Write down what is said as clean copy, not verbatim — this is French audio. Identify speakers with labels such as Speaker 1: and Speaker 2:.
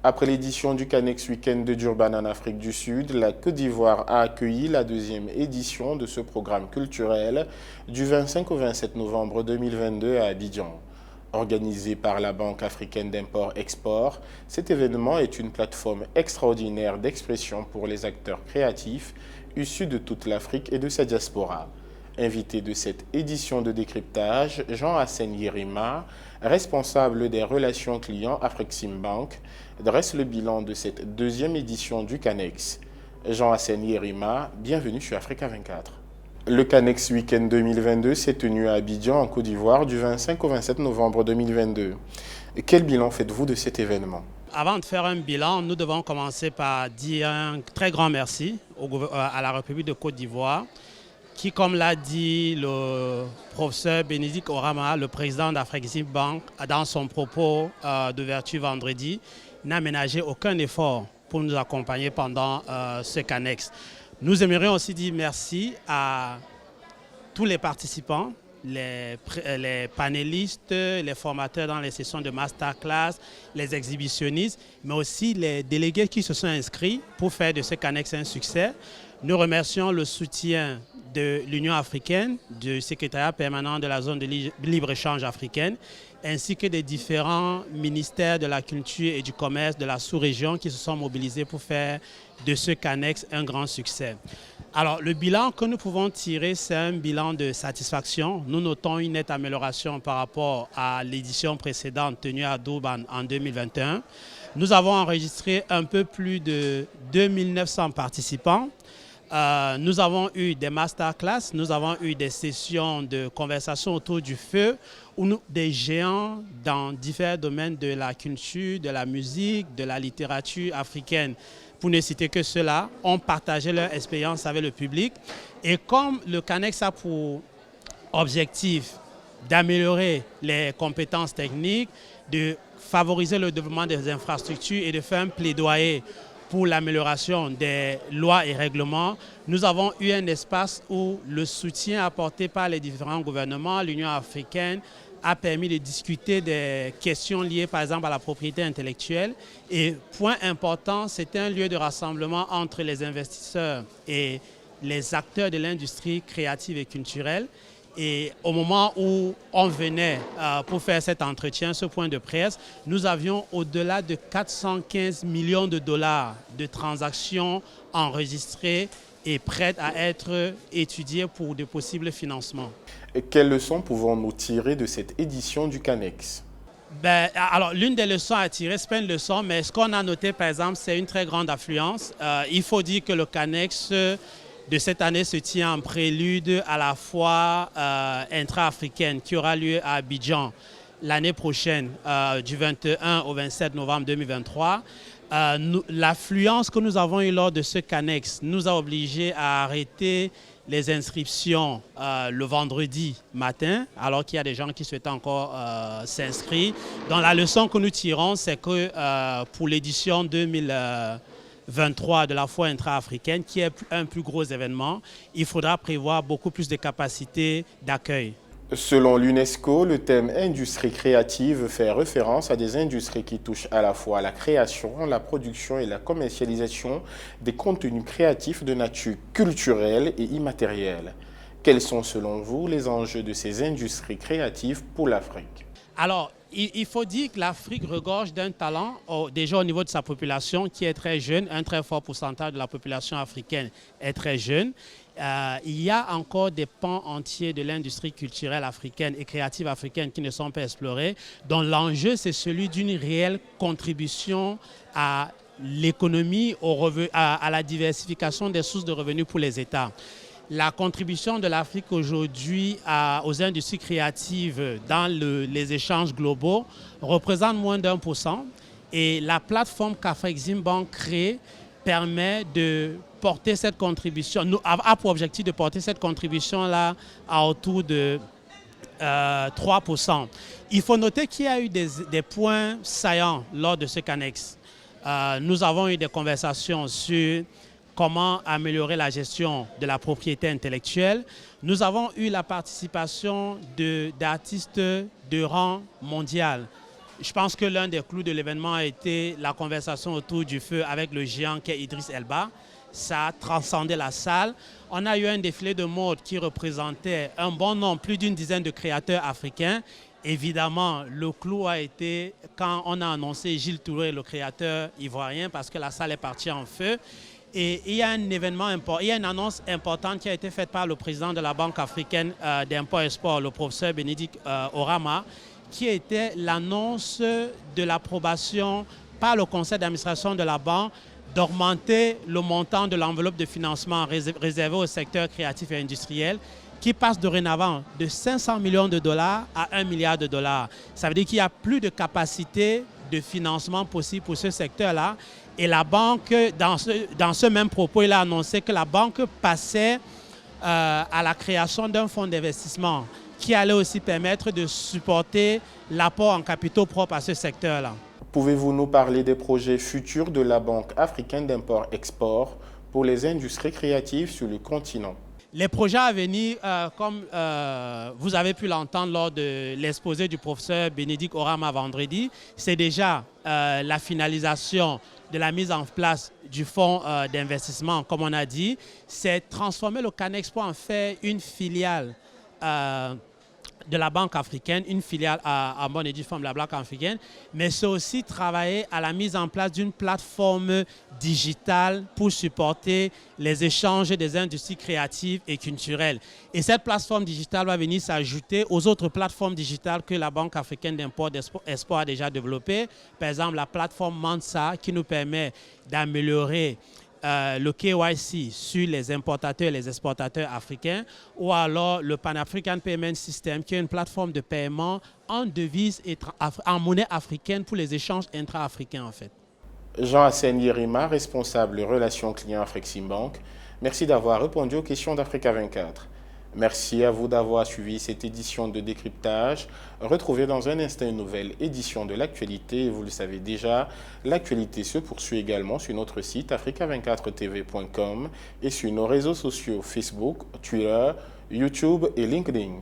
Speaker 1: Après l'édition du Canex Week-end de Durban en Afrique du Sud, la Côte d'Ivoire a accueilli la deuxième édition de ce programme culturel du 25 au 27 novembre 2022 à Abidjan. Organisé par la Banque africaine d'import-export, cet événement est une plateforme extraordinaire d'expression pour les acteurs créatifs issus de toute l'Afrique et de sa diaspora. Invité de cette édition de décryptage, Jean-Hassen Yerima, responsable des relations clients Afreximbank, dresse le bilan de cette deuxième édition du Canex. Jean-Hassen Yerima, bienvenue sur Africa 24. Le Canex Week-end 2022 s'est tenu à Abidjan, en Côte d'Ivoire, du 25 au 27 novembre 2022. Quel bilan faites-vous de cet événement?
Speaker 2: Avant de faire un bilan, nous devons commencer par dire un très grand merci à la République de Côte d'Ivoire, qui, comme l'a dit le professeur Bénédicte Orama, le président d'Afreximbank, dans son propos d'ouverture vendredi, n'a ménagé aucun effort pour nous accompagner pendant ce Canex. Nous aimerions aussi dire merci à tous les participants, les panélistes, les formateurs dans les sessions de masterclass, les exhibitionnistes, mais aussi les délégués qui se sont inscrits pour faire de ce Canex un succès. Nous remercions le soutien de l'Union africaine, du secrétariat permanent de la zone de libre-échange africaine, ainsi que des différents ministères de la culture et du commerce de la sous-région qui se sont mobilisés pour faire de ce Canex un grand succès. Alors, le bilan que nous pouvons tirer, c'est un bilan de satisfaction. Nous notons une nette amélioration par rapport à l'édition précédente tenue à Durban en 2021. Nous avons enregistré un peu plus de 2900 participants. Nous avons eu des masterclass, nous avons eu des sessions de conversation autour du feu où des géants dans divers domaines de la culture, de la musique, de la littérature africaine, pour ne citer que cela, ont partagé leur expérience avec le public. Et comme le Canex a pour objectif d'améliorer les compétences techniques, de favoriser le développement des infrastructures et de faire un plaidoyer pour l'amélioration des lois et règlements, nous avons eu un espace où le soutien apporté par les différents gouvernements, l'Union africaine, a permis de discuter des questions liées par exemple à la propriété intellectuelle. Et point important, c'était un lieu de rassemblement entre les investisseurs et les acteurs de l'industrie créative et culturelle. Et au moment où on venait pour faire cet entretien, ce point de presse, nous avions au-delà de 415 millions de dollars de transactions enregistrées et prêtes à être étudiées pour de possibles financements.
Speaker 1: Et quelles leçons pouvons-nous tirer de cette édition du Canex?
Speaker 2: Alors, l'une des leçons à tirer, ce n'est pas une leçon, mais ce qu'on a noté, par exemple, c'est une très grande affluence. Il faut dire que le Canex de cette année se tient en prélude à la foire intra-africaine qui aura lieu à Abidjan l'année prochaine, du 21 au 27 novembre 2023. L'affluence que nous avons eue lors de ce Canex nous a obligés à arrêter les inscriptions le vendredi matin, alors qu'il y a des gens qui souhaitent encore s'inscrire. Donc la leçon que nous tirons, c'est que pour l'édition 2023 de la foire intra-africaine, qui est un plus gros événement, il faudra prévoir beaucoup plus de capacités d'accueil.
Speaker 1: Selon l'UNESCO, le thème industrie créative fait référence à des industries qui touchent à la fois la création, la production et la commercialisation des contenus créatifs de nature culturelle et immatérielle. Quels sont selon vous les enjeux de ces industries créatives pour l'Afrique?
Speaker 2: Alors, il faut dire que l'Afrique regorge d'un talent, déjà au niveau de sa population qui est très jeune, un très fort pourcentage de la population africaine est très jeune. Il y a encore des pans entiers de l'industrie culturelle africaine et créative africaine qui ne sont pas explorés. Donc l'enjeu, c'est celui d'une réelle contribution à l'économie, à la diversification des sources de revenus pour les États. La contribution de l'Afrique aujourd'hui aux industries créatives dans les échanges globaux représente moins d'1%. Et la plateforme qu'Afreximbank crée permet de porter cette contribution, a pour objectif de porter cette contribution-là à autour de 3%. Il faut noter qu'il y a eu des points saillants lors de ce Canex. Nous avons eu des conversations sur comment améliorer la gestion de la propriété intellectuelle. Nous avons eu la participation d'artistes de rang mondial. Je pense que l'un des clous de l'événement a été la conversation autour du feu avec le géant qu'est Idriss Elba. Ça a transcendé la salle. On a eu un défilé de mode qui représentait un bon nombre, plus d'une dizaine de créateurs africains. Évidemment, le clou a été quand on a annoncé Gilles Touré, le créateur ivoirien, parce que la salle est partie en feu. Et il y a un événement important, il y a une annonce importante qui a été faite par le président de la Banque africaine d'import-export, le professeur Bénédicte Orama, qui était l'annonce de l'approbation par le conseil d'administration de la banque d'augmenter le montant de l'enveloppe de financement réservée au secteur créatif et industriel, qui passe dorénavant de 500 millions de dollars à 1 milliard de dollars. Ça veut dire qu'il y a plus de capacité de financement possible pour ce secteur-là. Et la banque, dans ce même propos, il a annoncé que la banque passait à la création d'un fonds d'investissement qui allait aussi permettre de supporter l'apport en capitaux propres à ce secteur-là.
Speaker 1: Pouvez-vous nous parler des projets futurs de la Banque africaine d'import-export pour les industries créatives sur le continent?
Speaker 2: Les projets à venir, comme vous avez pu l'entendre lors de l'exposé du professeur Bénédicte Orama vendredi, c'est déjà la finalisation de la mise en place du fonds d'investissement, comme on a dit. C'est transformer le Canexpo en fait une filiale de la Banque africaine, une filiale à bonne et due forme de la Banque africaine, mais c'est aussi travailler à la mise en place d'une plateforme digitale pour supporter les échanges des industries créatives et culturelles. Et cette plateforme digitale va venir s'ajouter aux autres plateformes digitales que la Banque africaine d'import-export a déjà développées. Par exemple, la plateforme Mansa qui nous permet d'améliorer le KYC sur les importateurs et les exportateurs africains, ou alors le Pan-African Payment System qui est une plateforme de paiement en devises et en monnaie africaine pour les échanges intra-africains en fait.
Speaker 1: Jean-Hassène Yerima, responsable relations clients à Afreximbank, merci d'avoir répondu aux questions d'Africa 24. Merci à vous d'avoir suivi cette édition de décryptage. Retrouvez dans un instant une nouvelle édition de l'actualité. Vous le savez déjà, l'actualité se poursuit également sur notre site africa24tv.com et sur nos réseaux sociaux Facebook, Twitter, YouTube et LinkedIn.